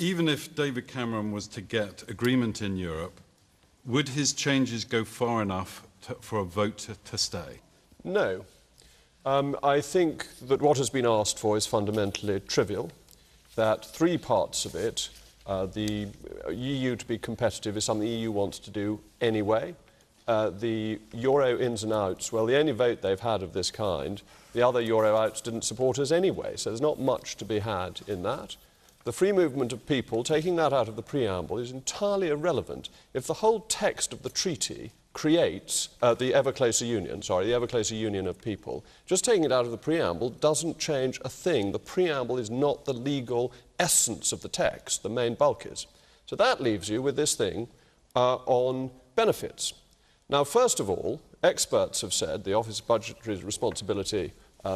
even if David Cameron was to get agreement in Europe, would his changes go far enough for a vote to stay? No. I think that what has been asked for is fundamentally trivial, that three parts of it, the EU to be competitive is something the EU wants to do anyway. The euro ins and outs, well, the only vote they've had of this kind, the other euro outs didn't support us anyway, so there's not much to be had in that. The free movement of people, taking that out of the preamble, is entirely irrelevant. If the whole text of the treaty creates the ever closer union of people, just taking it out of the preamble doesn't change a thing. The preamble is not the legal essence of the text, the main bulk is. So that leaves you with this thing on benefits. Now, first of all, experts have said, the Office of Budgetary Responsibility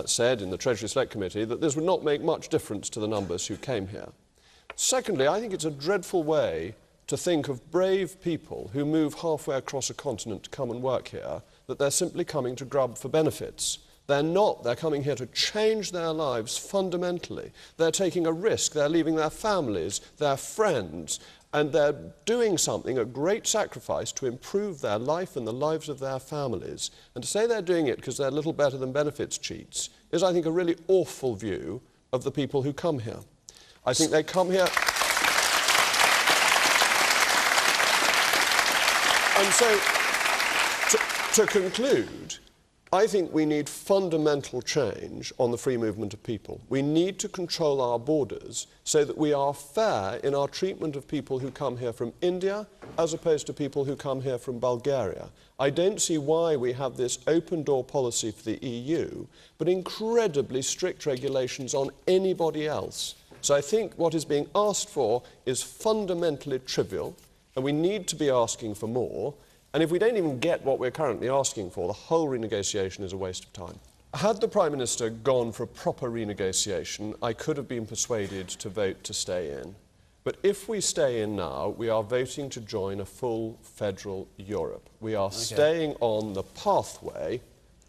said in the Treasury Select Committee, that this would not make much difference to the numbers who came here. Secondly, I think it's a dreadful way to think of brave people who move halfway across a continent to come and work here, that they're simply coming to grub for benefits. They're not. They're coming here to change their lives fundamentally. They're taking a risk. They're leaving their families, their friends, and they're doing something at great sacrifice to improve their life and the lives of their families. And to say they're doing it because they're little better than benefits cheats is, I think, a really awful view of the people who come here. I think they come here... And so, to conclude, I think we need fundamental change on the free movement of people. We need to control our borders so that we are fair in our treatment of people who come here from India as opposed to people who come here from Bulgaria. I don't see why we have this open-door policy for the EU, but incredibly strict regulations on anybody else. So I think what is being asked for is fundamentally trivial, and we need to be asking for more. And if we don't even get what we're currently asking for, the whole renegotiation is a waste of time. Had the Prime Minister gone for a proper renegotiation, I could have been persuaded to vote to stay in. But if we stay in now, we are voting to join a full federal Europe. We are staying on the pathway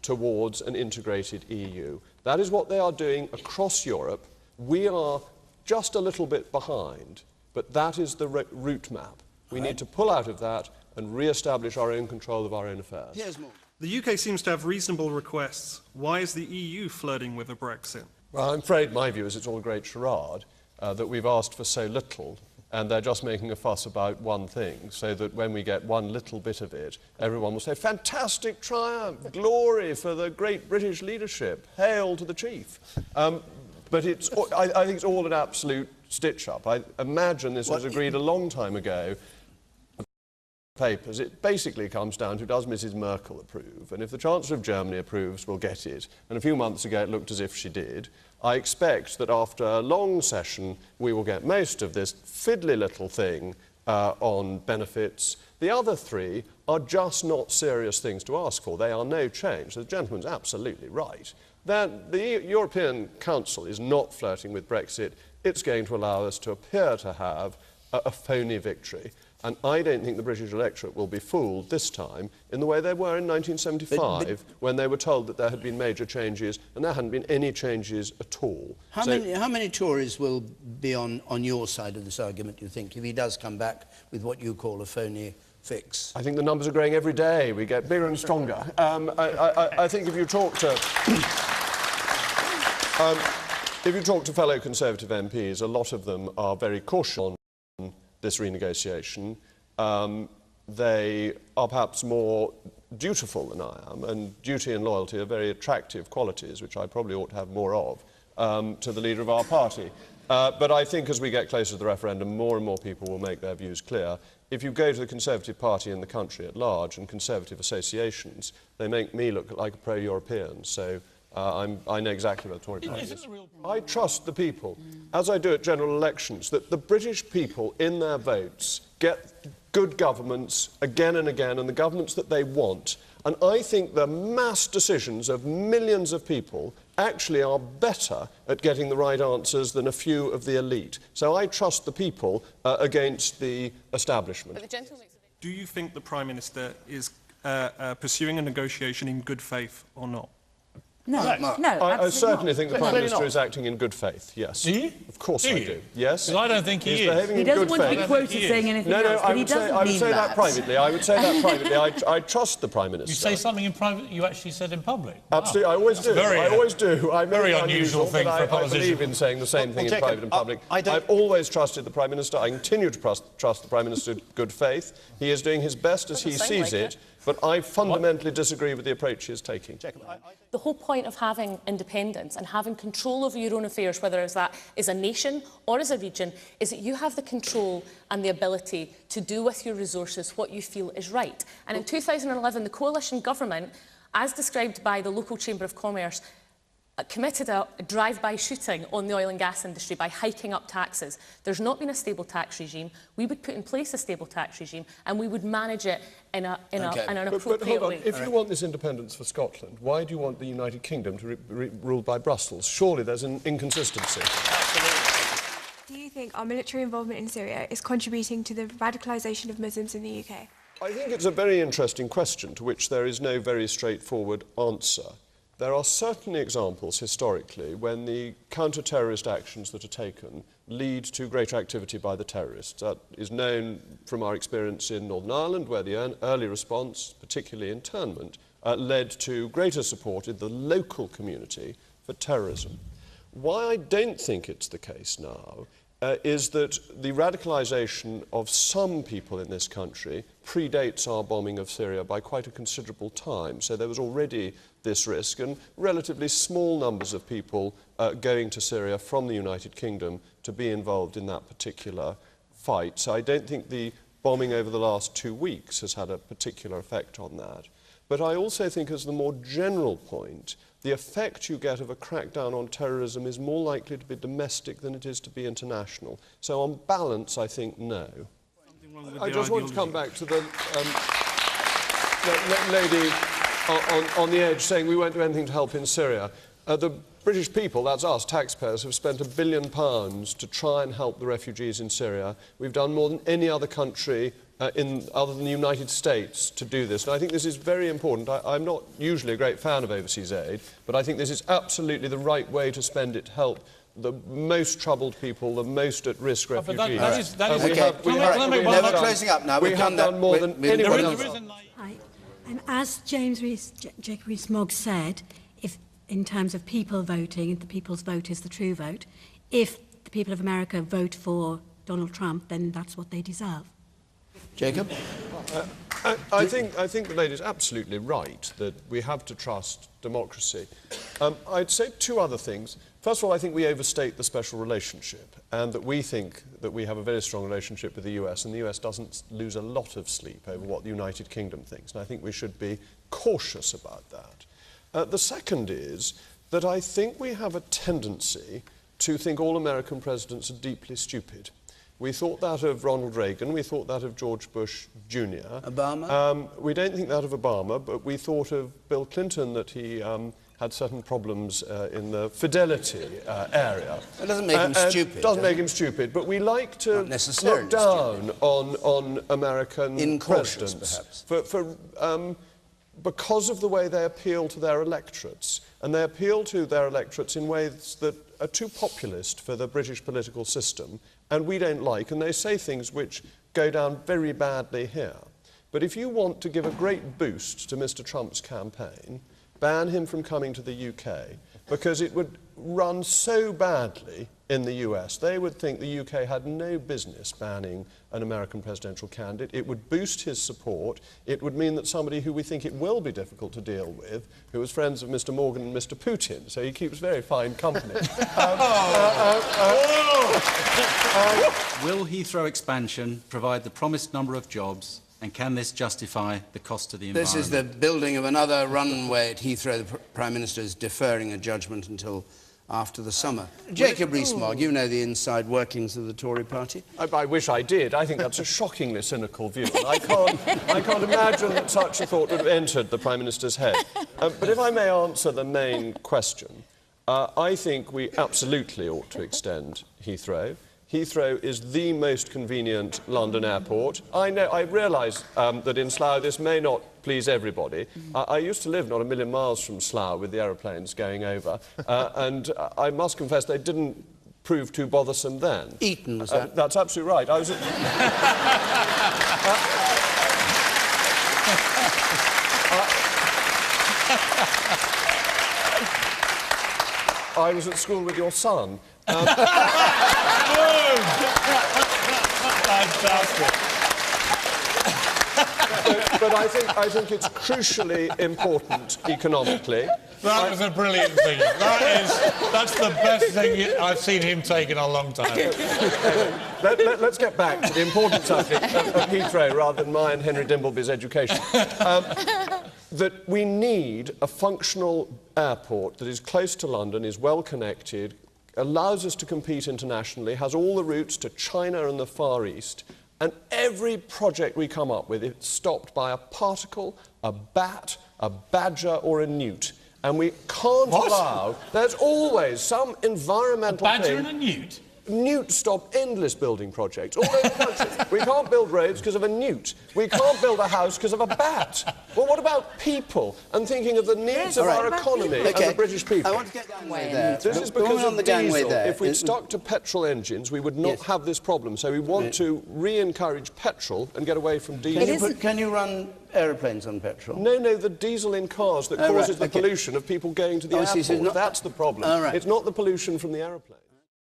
towards an integrated EU. That is what they are doing across Europe. We are just a little bit behind, but that is the route map. We need to pull out of that and re-establish our own control of our own affairs. Here's more. The UK seems to have reasonable requests. Why is the EU flirting with a Brexit? Well, I'm afraid my view is it's all a great charade, that we've asked for so little, and they're just making a fuss about one thing, so that when we get one little bit of it, everyone will say, fantastic triumph, glory for the great British leadership, hail to the chief. But it's, I think it's all an absolute stitch-up. I imagine this was agreed a long time ago. Papers, it basically comes down to, does Mrs. Merkel approve? And if the Chancellor of Germany approves, we'll get it. And a few months ago it looked as if she did. I expect that after a long session we will get most of this fiddly little thing on benefits. The other three are just not serious things to ask for. They are no change. The gentleman's absolutely right. The European Council is not flirting with Brexit. It's going to allow us to appear to have a phony victory. And I don't think the British electorate will be fooled this time in the way they were in 1975, when they were told that there had been major changes, and there hadn't been any changes at all. How many Tories will be on your side of this argument, do you think, if he does come back with what you call a phony fix? I think the numbers are growing every day. We get bigger and stronger. I think if you talk to... if you talk to fellow Conservative MPs, a lot of them are very cautious on this renegotiation. They are perhaps more dutiful than I am, and duty and loyalty are very attractive qualities, which I probably ought to have more of, to the leader of our party. But I think as we get closer to the referendum, more and more people will make their views clear. If you go to the Conservative Party in the country at large and Conservative associations, they make me look like a pro-European. So I know exactly what the Tory party is. I trust the people, as I do at general elections, that the British people in their votes get good governments again and again, and the governments that they want. And I think the mass decisions of millions of people actually are better at getting the right answers than a few of the elite. So I trust the people against the establishment. Do you think the Prime Minister is pursuing a negotiation in good faith or not? No, Mark. no, I certainly think the Prime Clearly Minister not. is acting in good faith, yes. Do you? Of course Do I you? do, yes. Because I don't think he He's is. behaving he in doesn't good want to faith. be quoted he is. saying anything No, else, I but he would say, doesn't I would mean say that that. privately. I would say that privately. I trust the Prime Minister. You say something in private you actually said in public. Absolutely, Wow. I always do. Very, I always do. I'm very unusual thing but for a I politician. believe in saying the same thing in Jacob, private and public. I don't- I've always trusted the Prime Minister. I continue to trust the Prime Minister in good faith. He is doing his best as he sees it, but I fundamentally disagree with the approach he is taking. The whole point of having independence and having control over your own affairs, whether it's that as a nation or as a region, is that you have the control and the ability to do with your resources what you feel is right. And in 2011, the coalition government, as described by the local Chamber of Commerce, committed a drive-by shooting on the oil and gas industry by hiking up taxes. There's not been a stable tax regime. We would put in place a stable tax regime and we would manage it in an But appropriate hold on, way. if you want this independence for Scotland, why do you want the United Kingdom to be ruled by Brussels? Surely there's an inconsistency. Do you think our military involvement in Syria is contributing to the radicalisation of Muslims in the UK? I think it's a very interesting question to which there is no very straightforward answer. There are certainly examples historically when the counter-terrorist actions that are taken lead to greater activity by the terrorists. That is known from our experience in Northern Ireland, where the early response, particularly internment, led to greater support in the local community for terrorism. Why I don't think it's the case now is that the radicalisation of some people in this country predates our bombing of Syria by quite a considerable time. So there was already this risk, and relatively small numbers of people going to Syria from the United Kingdom to be involved in that particular fight. So I don't think the bombing over the last 2 weeks has had a particular effect on that. But I also think, as the more general point, the effect you get of a crackdown on terrorism is more likely to be domestic than it is to be international. So on balance, I think no. I just want to come back to the lady on the edge saying we won't do anything to help in Syria. The British people, that's us, taxpayers, have spent £1 billion to try and help the refugees in Syria. We've done more than any other country other than the United States to do this. And I think this is very important. I'm not usually a great fan of overseas aid, but I think this is absolutely the right way to spend it to help the most troubled people, the most at-risk refugees. That is Okay. We're closing up now. We have done more than anyone else. Hi. As Jacob Rees Mogg said, if in terms of people voting, the people's vote is the true vote, if the people of America vote for Donald Trump, then that's what they deserve. Jacob? I think the lady's absolutely right that we have to trust democracy. I'd say two other things. First of all, I think we overstate the special relationship, and that we think that we have a very strong relationship with the US, and the US doesn't lose a lot of sleep over what the United Kingdom thinks, and I think we should be cautious about that. The second is that I think we have a tendency to think all American presidents are deeply stupid. We thought that of Ronald Reagan, we thought that of George Bush Jr. Obama? We don't think that of Obama, but we thought of Bill Clinton, that he had certain problems in the fidelity area. That doesn't make him stupid. Doesn't make him stupid, but we like to Not necessarily look down on American Incautious, presidents. perhaps. Because of the way they appeal to their electorates. And they appeal to their electorates in ways that are too populist for the British political system, and we don't like, and they say things which go down very badly here. But if you want to give a great boost to Mr. Trump's campaign, ban him from coming to the UK, because it would run so badly in the US. They would think the UK had no business banning an American presidential candidate. It would boost his support. It would mean that somebody who we think it will be difficult to deal with, who was friends of Mr. Morgan and Mr. Putin, so he keeps very fine company. Will Heathrow expansion provide the promised number of jobs, and can this justify the cost to the environment? This is the building of another runway at Heathrow. The Prime Minister is deferring a judgment until after the summer. Jacob Rees Mogg, you know the inside workings of the Tory party. I wish I did. I think that's a shockingly cynical view. And I can't imagine that such a thought would have entered the Prime Minister's head. But if I may answer the main question, I think we absolutely ought to extend Heathrow. Heathrow is the most convenient London airport. I realise that in Slough this may not please everybody. I used to live not a million miles from Slough with the aeroplanes going over, and I must confess they didn't prove too bothersome then. Eton, was that? That's absolutely right. I was at... I was at school with your son. Fantastic. But I think it's crucially important economically. That was a brilliant thing. That's the best thing I've seen him take in a long time. Let's get back to the important subject of Heathrow rather than mine, Henry Dimbleby's education. That we need a functional airport that is close to London, is well connected, allows us to compete internationally, has all the routes to China and the Far East, and every project we come up with is stopped by a particle, a bat, a badger or a newt. And we can't allow... There's always some environmental thing... A badger and a newt? Newts stop endless building projects. All over the country. We can't build roads because of a newt. We can't build a house because of a bat. Well, what about people and thinking of the needs of our economy and the British people? I want to get gangway there. This is because on of the gangway diesel. there. If we'd stuck to petrol engines, we would not have this problem. So we want to re-encourage petrol and get away from diesel. Can you run aeroplanes on petrol? No, the diesel in cars that causes the pollution of people going to the airport. That's the problem. It's not the pollution from the aeroplane.